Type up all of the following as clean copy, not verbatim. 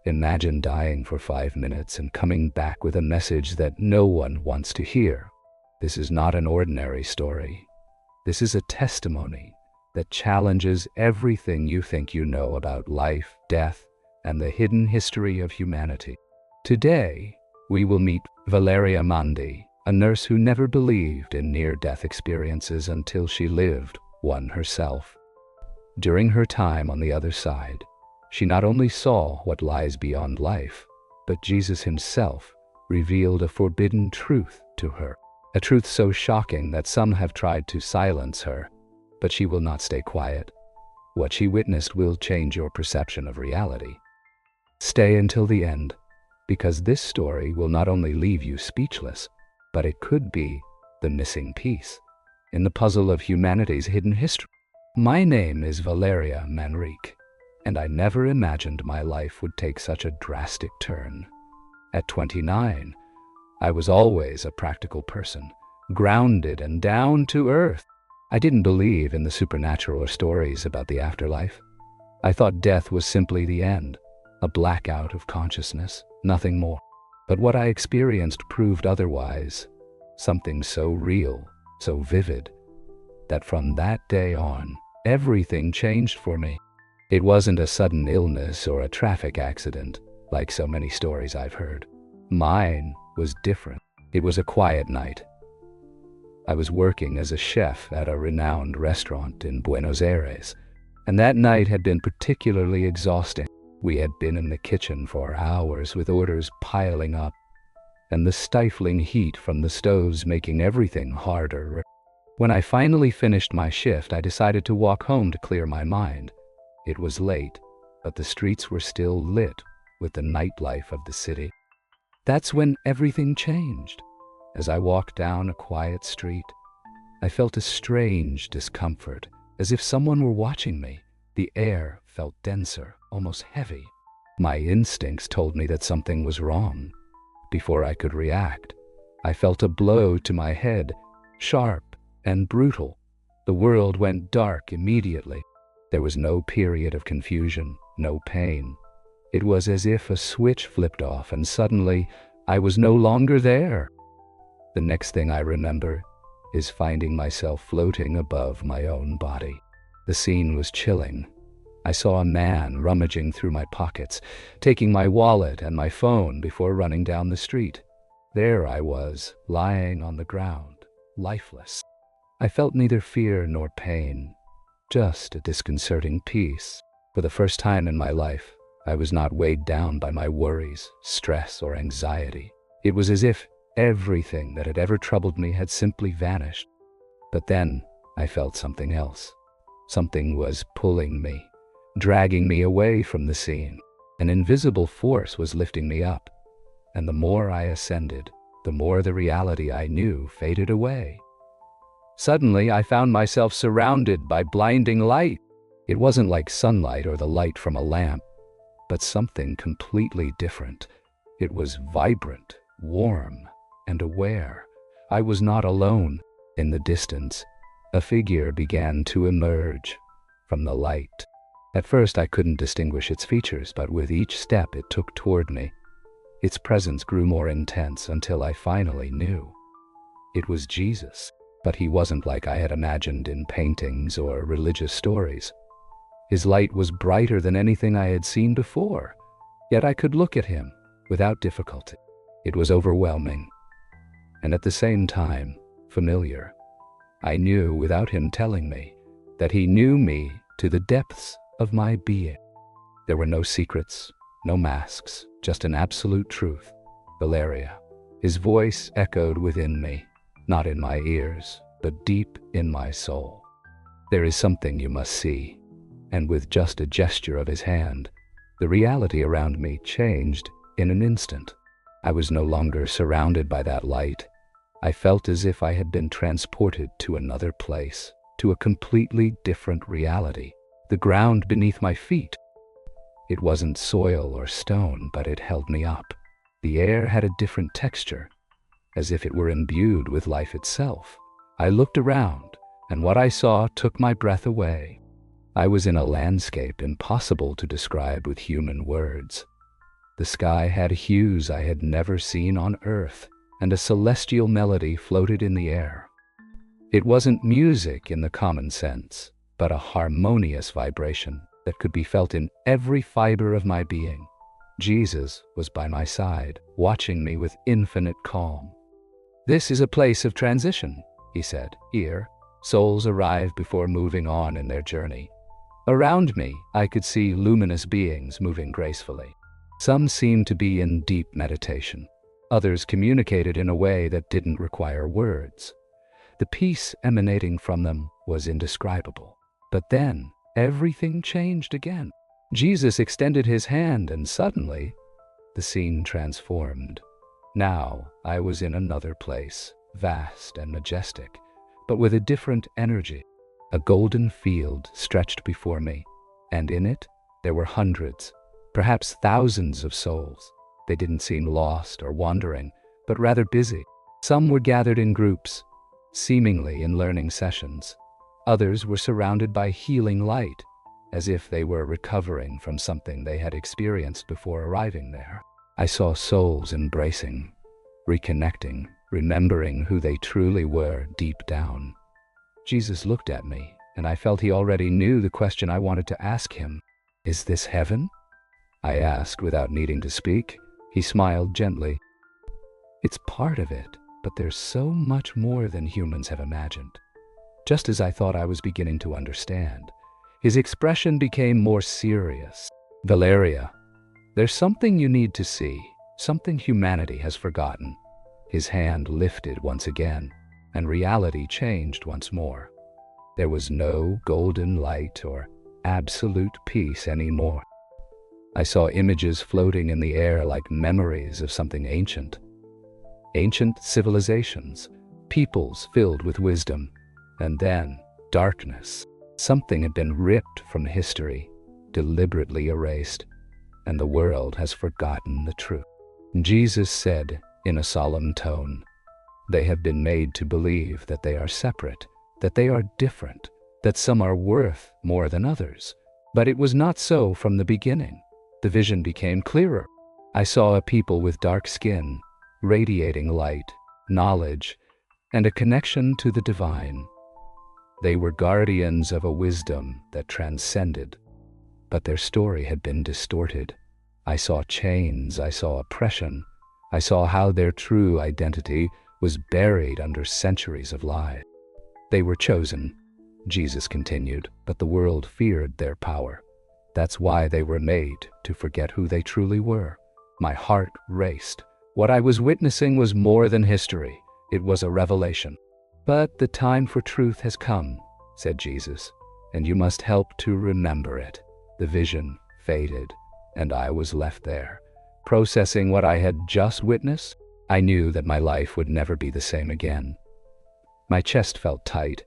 Imagine dying for 5 minutes and coming back with a message that no one wants to hear. This is not an ordinary story. This is a testimony that challenges everything you think you know about life, death, and the hidden history of humanity. Today, we will meet Valeria Mandi, a nurse who never believed in near-death experiences until she lived one herself. During her time on the other side, she not only saw what lies beyond life, but Jesus himself revealed a forbidden truth to her, a truth so shocking that some have tried to silence her, but she will not stay quiet. What she witnessed will change your perception of reality. Stay until the end, because this story will not only leave you speechless, but it could be the missing piece in the puzzle of humanity's hidden history. My name is Valeria Manrique, and I never imagined my life would take such a drastic turn. At 29, I was always a practical person, grounded and down to earth. I didn't believe in the supernatural or stories about the afterlife. I thought death was simply the end, a blackout of consciousness, nothing more. But what I experienced proved otherwise, something so real, so vivid, that from that day on, everything changed for me. It wasn't a sudden illness or a traffic accident, like so many stories I've heard. Mine was different. It was a quiet night. I was working as a chef at a renowned restaurant in Buenos Aires, and that night had been particularly exhausting. We had been in the kitchen for hours with orders piling up, and the stifling heat from the stoves making everything harder. When I finally finished my shift, I decided to walk home to clear my mind. It was late, but the streets were still lit with the nightlife of the city. That's when everything changed. As I walked down a quiet street, I felt a strange discomfort, as if someone were watching me. The air felt denser, almost heavy. My instincts told me that something was wrong. Before I could react, I felt a blow to my head, sharp and brutal. The world went dark immediately. There was no period of confusion, no pain. It was as if a switch flipped off and suddenly I was no longer there. The next thing I remember is finding myself floating above my own body. The scene was chilling. I saw a man rummaging through my pockets, taking my wallet and my phone before running down the street. There I was, lying on the ground, lifeless. I felt neither fear nor pain, just a disconcerting peace. For the first time in my life, I was not weighed down by my worries, stress, or anxiety. It was as if everything that had ever troubled me had simply vanished. But then I felt something else. Something was pulling me, dragging me away from the scene. An invisible force was lifting me up, and the more I ascended, the more the reality I knew faded away. Suddenly, I found myself surrounded by blinding light. It wasn't like sunlight or the light from a lamp, but something completely different. It was vibrant, warm, and aware. I was not alone. In the distance, a figure began to emerge from the light. At first, I couldn't distinguish its features, but with each step it took toward me, its presence grew more intense until I finally knew. It was Jesus, but he wasn't like I had imagined in paintings or religious stories. His light was brighter than anything I had seen before, yet I could look at him without difficulty. It was overwhelming, and at the same time, familiar. I knew, without him telling me, that he knew me to the depths of my being. There were no secrets, no masks, just an absolute truth. Valeria. His voice echoed within me, not in my ears, but deep in my soul. There is something you must see. And with just a gesture of his hand, the reality around me changed in an instant. I was no longer surrounded by that light. I felt as if I had been transported to another place, to a completely different reality. The ground beneath my feet. It wasn't soil or stone, but it held me up. The air had a different texture, as if it were imbued with life itself. I looked around, and what I saw took my breath away. I was in a landscape impossible to describe with human words. The sky had hues I had never seen on Earth, and a celestial melody floated in the air. It wasn't music in the common sense, but a harmonious vibration that could be felt in every fiber of my being. Jesus was by my side, watching me with infinite calm. "This is a place of transition," he said. "Here, souls arrive before moving on in their journey." Around me, I could see luminous beings moving gracefully. Some seemed to be in deep meditation. Others communicated in a way that didn't require words. The peace emanating from them was indescribable. But then, everything changed again. Jesus extended his hand, and suddenly, the scene transformed. Now, I was in another place, vast and majestic, but with a different energy. A golden field stretched before me, and in it, there were hundreds, perhaps thousands of souls. They didn't seem lost or wandering, but rather busy. Some were gathered in groups, seemingly in learning sessions. Others were surrounded by healing light, as if they were recovering from something they had experienced before arriving there. I saw souls embracing, reconnecting, remembering who they truly were deep down. Jesus looked at me, and I felt he already knew the question I wanted to ask him. "Is this heaven?" I asked without needing to speak. He smiled gently. "It's part of it, but there's so much more than humans have imagined." Just as I thought I was beginning to understand, his expression became more serious. "Valeria, there's something you need to see, something humanity has forgotten." His hand lifted once again, and reality changed once more. There was no golden light or absolute peace anymore. I saw images floating in the air like memories of something ancient. Ancient civilizations, peoples filled with wisdom, and then darkness. Something had been ripped from history, deliberately erased, and the world has forgotten the truth. Jesus said in a solemn tone, "They have been made to believe that they are separate, that they are different, that some are worth more than others. But it was not so from the beginning." The vision became clearer. I saw a people with dark skin, radiating light, knowledge, and a connection to the divine. They were guardians of a wisdom that transcended, but their story had been distorted. I saw chains, I saw oppression, I saw how their true identity was buried under centuries of lies. "They were chosen," Jesus continued, "but the world feared their power. That's why they were made to forget who they truly were." My heart raced. What I was witnessing was more than history. It was a revelation. "But the time for truth has come," said Jesus, "and you must help to remember it." The vision faded, and I was left there, processing what I had just witnessed. I knew that my life would never be the same again. My chest felt tight,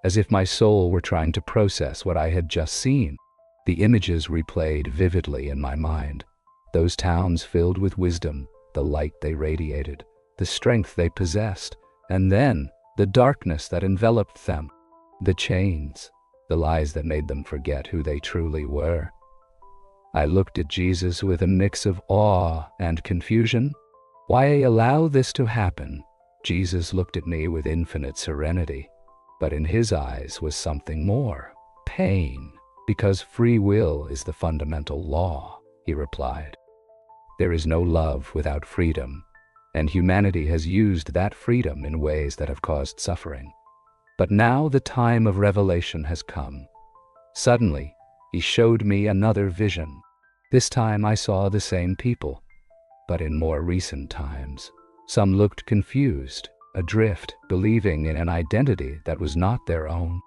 as if my soul were trying to process what I had just seen. The images replayed vividly in my mind. Those towns filled with wisdom, the light they radiated, the strength they possessed, and then the darkness that enveloped them, the chains, the lies that made them forget who they truly were. I looked at Jesus with a mix of awe and confusion. Why allow this to happen? Jesus looked at me with infinite serenity, but in his eyes was something more. "Pain, because free will is the fundamental law," he replied. "There is no love without freedom, and humanity has used that freedom in ways that have caused suffering. But now the time of revelation has come." Suddenly, he showed me another vision. This time I saw the same people, but in more recent times. Some looked confused, adrift, believing in an identity that was not their own.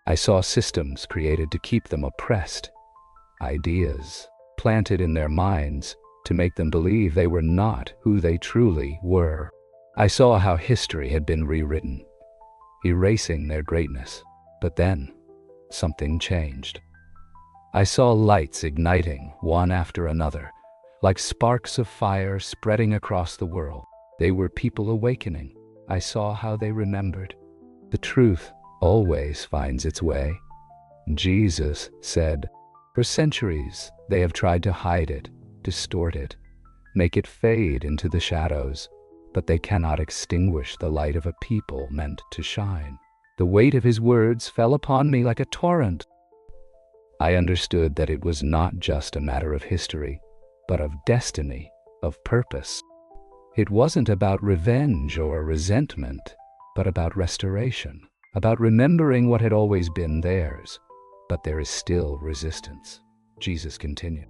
I saw systems created to keep them oppressed, ideas planted in their minds to make them believe they were not who they truly were. I saw how history had been rewritten, erasing their greatness. But then, something changed. I saw lights igniting one after another, like sparks of fire spreading across the world. They were people awakening. I saw how they remembered. The truth always finds its way. Jesus said, "For centuries, they have tried to hide it, distort it, make it fade into the shadows, but they cannot extinguish the light of a people meant to shine. The weight of his words fell upon me like a torrent. I understood that it was not just a matter of history, but of destiny, of purpose. It wasn't about revenge or resentment, but about restoration, about remembering what had always been theirs. But there is still resistance. Jesus continued.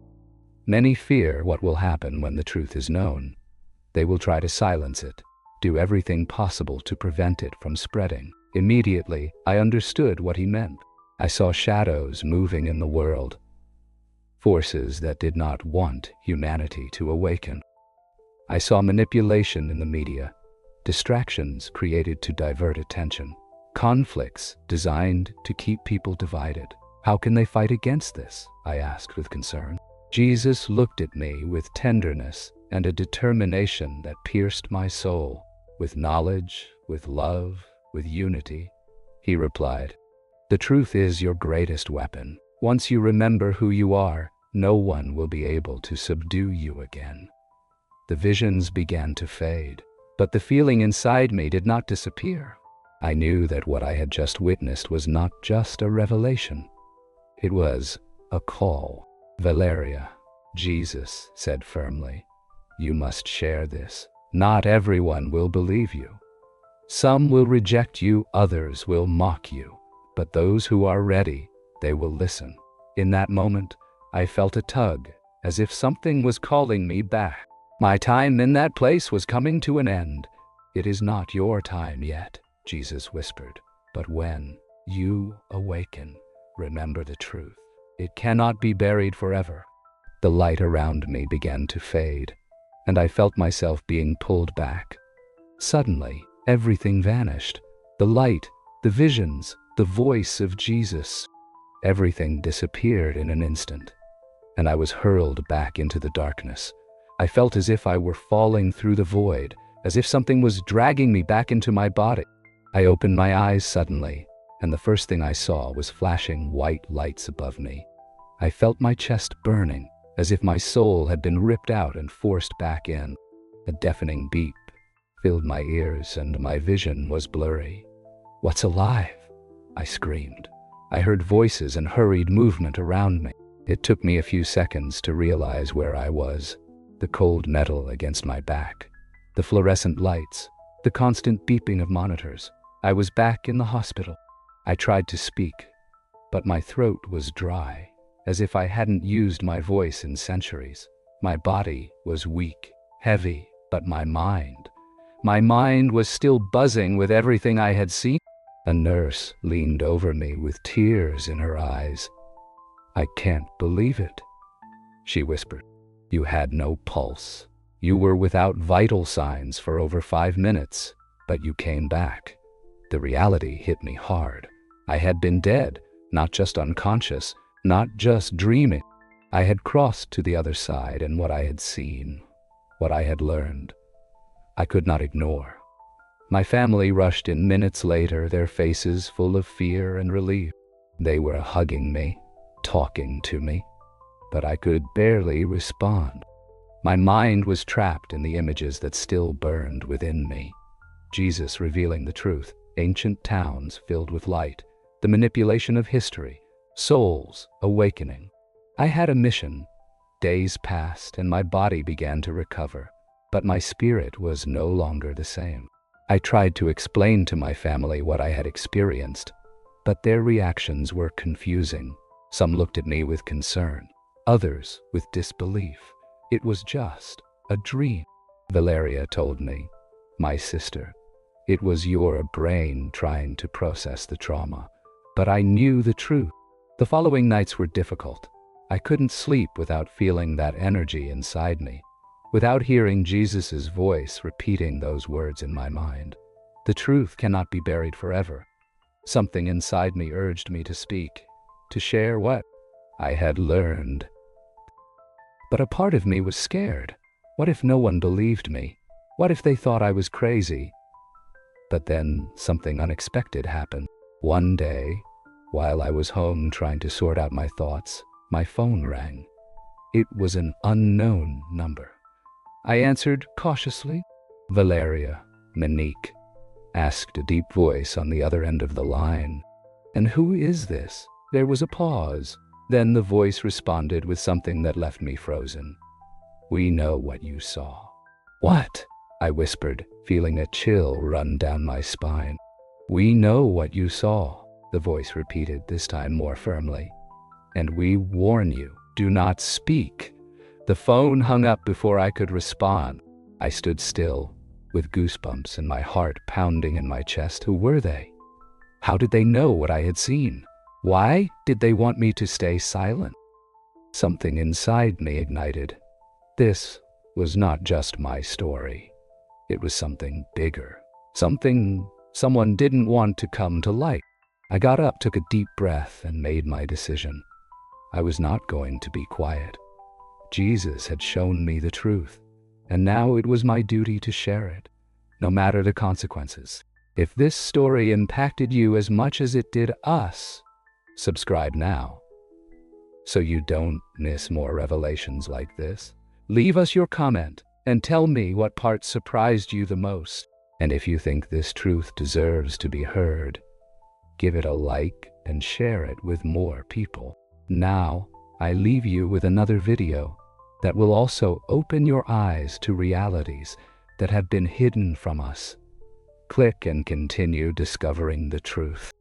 Many fear what will happen when the truth is known. They will try to silence it, do everything possible to prevent it from spreading. Immediately, I understood what he meant. I saw shadows moving in the world, forces that did not want humanity to awaken. I saw manipulation in the media, distractions created to divert attention, conflicts designed to keep people divided. How can they fight against this? I asked with concern. Jesus looked at me with tenderness and a determination that pierced my soul. With knowledge, with love, with unity, he replied, "The truth is your greatest weapon. Once you remember who you are, no one will be able to subdue you again." The visions began to fade, but the feeling inside me did not disappear. I knew that what I had just witnessed was not just a revelation. It was a call. "Valeria," Jesus said firmly, "you must share this. Not everyone will believe you. Some will reject you, others will mock you. But those who are ready, they will listen." In that moment, I felt a tug, as if something was calling me back. My time in that place was coming to an end. "It is not your time yet," Jesus whispered. "But when you awaken, remember the truth. It cannot be buried forever." The light around me began to fade, and I felt myself being pulled back. Suddenly, everything vanished. The light, the visions, the voice of Jesus. Everything disappeared in an instant, and I was hurled back into the darkness. I felt as if I were falling through the void, as if something was dragging me back into my body. I opened my eyes suddenly, and the first thing I saw was flashing white lights above me. I felt my chest burning, as if my soul had been ripped out and forced back in. A deafening beep filled my ears, and my vision was blurry. "What's alive?" I screamed. I heard voices and hurried movement around me. It took me a few seconds to realize where I was. The cold metal against my back, the fluorescent lights, the constant beeping of monitors. I was back in the hospital. I tried to speak, but my throat was dry, as if I hadn't used my voice in centuries. My body was weak, heavy, but my mind was still buzzing with everything I had seen. A nurse leaned over me with tears in her eyes. "I can't believe it," she whispered. "You had no pulse. You were without vital signs for over 5 minutes, but you came back." The reality hit me hard. I had been dead, not just unconscious, not just dreaming. I had crossed to the other side, and what I had seen, what I had learned, I could not ignore. My family rushed in minutes later, their faces full of fear and relief. They were hugging me, talking to me, but I could barely respond. My mind was trapped in the images that still burned within me. Jesus revealing the truth, ancient towns filled with light, the manipulation of history, souls awakening. I had a mission. Days passed and my body began to recover, but my spirit was no longer the same. I tried to explain to my family what I had experienced, but their reactions were confusing. Some looked at me with concern, others with disbelief. It was just a dream. Valeria told me, "My sister, it was your brain trying to process the trauma." But I knew the truth. The following nights were difficult. I couldn't sleep without feeling that energy inside me, without hearing Jesus' voice repeating those words in my mind. The truth cannot be buried forever. Something inside me urged me to speak, to share what I had learned. But a part of me was scared. What if no one believed me? What if they thought I was crazy? But then something unexpected happened. One day, while I was home trying to sort out my thoughts, my phone rang. It was an unknown number. I answered cautiously. Valeria, Monique, asked a deep voice on the other end of the line. And who is this? There was a pause. Then the voice responded with something that left me frozen. We know what you saw. What? I whispered, feeling a chill run down my spine. We know what you saw, the voice repeated, this time more firmly. And we warn you, do not speak. The phone hung up before I could respond. I stood still, with goosebumps and my heart pounding in my chest. Who were they? How did they know what I had seen? Why did they want me to stay silent? Something inside me ignited. This was not just my story. It was something bigger. Something someone didn't want to come to light. I got up, took a deep breath, and made my decision. I was not going to be quiet. Jesus had shown me the truth, and now it was my duty to share it, no matter the consequences. If this story impacted you as much as it did us, subscribe now, so you don't miss more revelations like this. Leave us your comment and tell me what part surprised you the most. And if you think this truth deserves to be heard, give it a like and share it with more people. Now, I leave you with another video that will also open your eyes to realities that have been hidden from us. Click and continue discovering the truth.